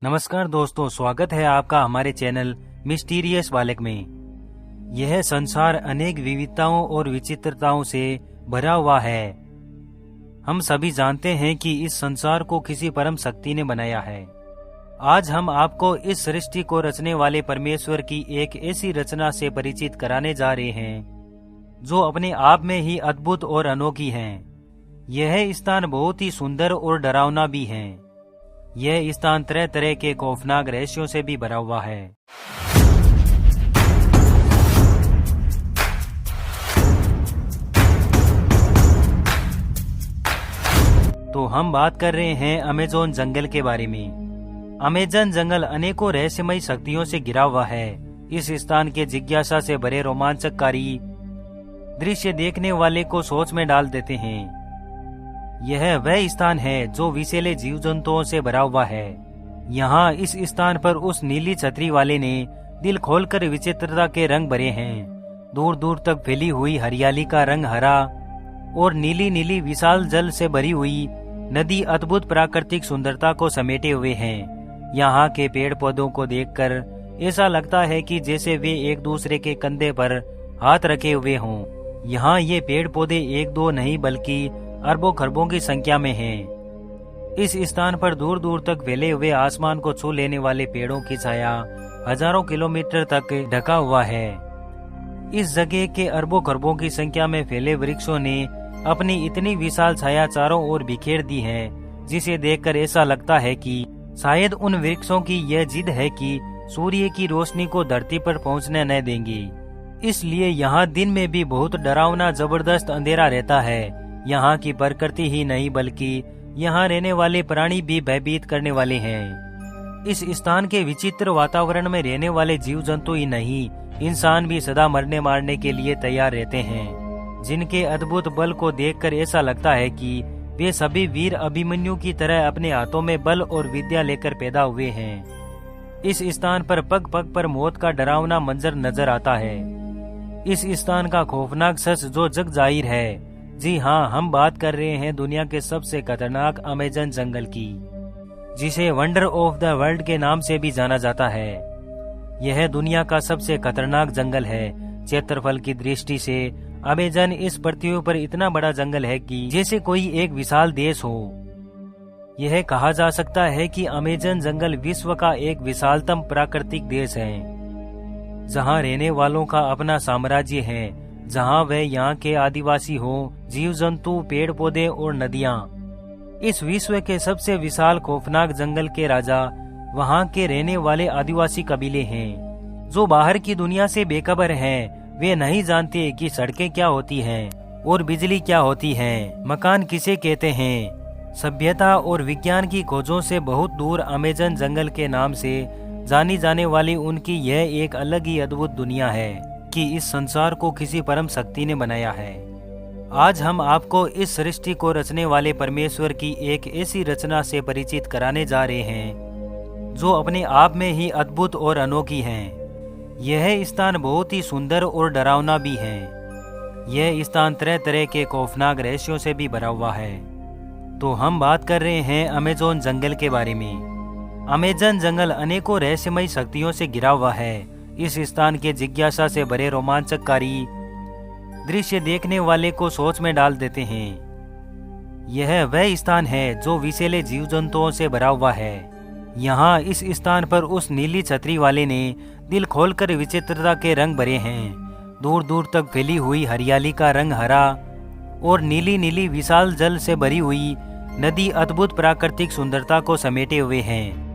नमस्कार दोस्तों, स्वागत है आपका हमारे चैनल मिस्टीरियस बालक में। यह संसार अनेक विविधताओं और विचित्रताओं से भरा हुआ है। हम सभी जानते हैं कि इस संसार को किसी परम शक्ति ने बनाया है। आज हम आपको इस सृष्टि को रचने वाले परमेश्वर की एक ऐसी रचना से परिचित कराने जा रहे हैं जो अपने आप में ही अद्भुत और अनोखी है। यह स्थान बहुत ही सुंदर और डरावना भी है। यह स्थान तरह तरह के खौफनाक रहस्यों से भी भरा हुआ है। तो हम बात कर रहे हैं अमेज़न जंगल के बारे में। अमेज़न जंगल अनेकों रहस्यमयी शक्तियों से घिरा हुआ है। इस स्थान के जिज्ञासा से भरे रोमांचकारी दृश्य देखने वाले को सोच में डाल देते हैं। यह वह स्थान है जो विषैले जीव जंतुओं से भरा हुआ है। यहाँ इस स्थान पर उस नीली छतरी वाले ने दिल खोलकर विचित्रता के रंग भरे हैं। दूर दूर तक फैली हुई हरियाली का रंग हरा और नीली नीली विशाल जल से भरी हुई नदी अद्भुत प्राकृतिक सुंदरता को समेटे हुए हैं। यहाँ के पेड़ पौधों को देखकर ऐसा लगता है कि जैसे वे एक दूसरे के कंधे पर हाथ रखे हुए हों। यहाँ ये पेड़ पौधे एक दो नहीं बल्कि अरबों खरबों की संख्या में हैं। इस स्थान पर दूर दूर तक फैले हुए आसमान को छू लेने वाले पेड़ों की छाया हजारों किलोमीटर तक ढका हुआ है। इस जगह के अरबों खरबों की संख्या में फैले वृक्षों ने अपनी इतनी विशाल छाया चारों ओर बिखेर दी है, जिसे देखकर ऐसा लगता है कि शायद उन वृक्षों की यह जिद है कि सूर्य की रोशनी को धरती पर पहुंचने न देंगे। इसलिए यहाँ दिन में भी बहुत डरावना जबरदस्त अंधेरा रहता है। यहाँ की प्रकृति ही नहीं बल्कि यहाँ रहने वाले प्राणी भी भयभीत करने वाले हैं। इस स्थान के विचित्र वातावरण में रहने वाले जीव जंतु ही नहीं, इंसान भी सदा मरने मारने के लिए तैयार रहते हैं, जिनके अद्भुत बल को देखकर ऐसा लगता है कि वे सभी वीर अभिमन्यु की तरह अपने हाथों में बल और विद्या लेकर पैदा हुए हैं। इस स्थान पर पग पग पर मौत का डरावना मंजर नजर आता है। इस स्थान का खौफनाक सच जो जग जाहिर है। जी हाँ, हम बात कर रहे हैं दुनिया के सबसे खतरनाक अमेज़न जंगल की, जिसे वंडर ऑफ द वर्ल्ड के नाम से भी जाना जाता है। यह दुनिया का सबसे खतरनाक जंगल है। क्षेत्रफल की दृष्टि से अमेज़न इस पृथ्वी पर इतना बड़ा जंगल है कि जैसे कोई एक विशाल देश हो। यह कहा जा सकता है कि अमेज़न जंगल विश्व का एक विशालतम प्राकृतिक देश है, जहाँ रहने वालों का अपना साम्राज्य है, जहाँ वे यहाँ के आदिवासी हो, जीव जंतु, पेड़ पौधे और नदियाँ। इस विश्व के सबसे विशाल खौफनाक जंगल के राजा वहाँ के रहने वाले आदिवासी कबीले हैं, जो बाहर की दुनिया से बेखबर हैं। वे नहीं जानते कि सड़कें क्या होती हैं और बिजली क्या होती है, मकान किसे कहते हैं। सभ्यता और विज्ञान की खोजों से बहुत दूर अमेज़न जंगल के नाम से जानी जाने वाली उनकी यह एक अलग ही अद्भुत दुनिया है कि इस संसार को किसी परम शक्ति ने बनाया है। आज हम आपको इस सृष्टि को रचने वाले परमेश्वर की एक ऐसी रचना से परिचित कराने जा रहे हैं जो अपने आप में ही अद्भुत और अनोखी है। यह स्थान बहुत ही सुंदर और डरावना भी है। यह स्थान तरह तरह के खौफनाक रहस्यों से भी भरा हुआ है। तो हम बात कर रहे हैं अमेज़न जंगल के बारे में। अमेज़न जंगल अनेकों रहस्यमयी शक्तियों से घिरा हुआ है। इस स्थान के जिज्ञासा से भरे रोमांचकारी दृश्य देखने वाले को सोच में डाल देते हैं। यह वह स्थान है जो विषैले जीव जंतुओं से भरा हुआ है। यहाँ इस स्थान पर उस नीली छतरी वाले ने दिल खोलकर विचित्रता के रंग भरे हैं। दूर दूर तक फैली हुई हरियाली का रंग हरा और नीली नीली विशाल जल से भरी हुई नदी अद्भुत प्राकृतिक सुंदरता को समेटे हुए हैं।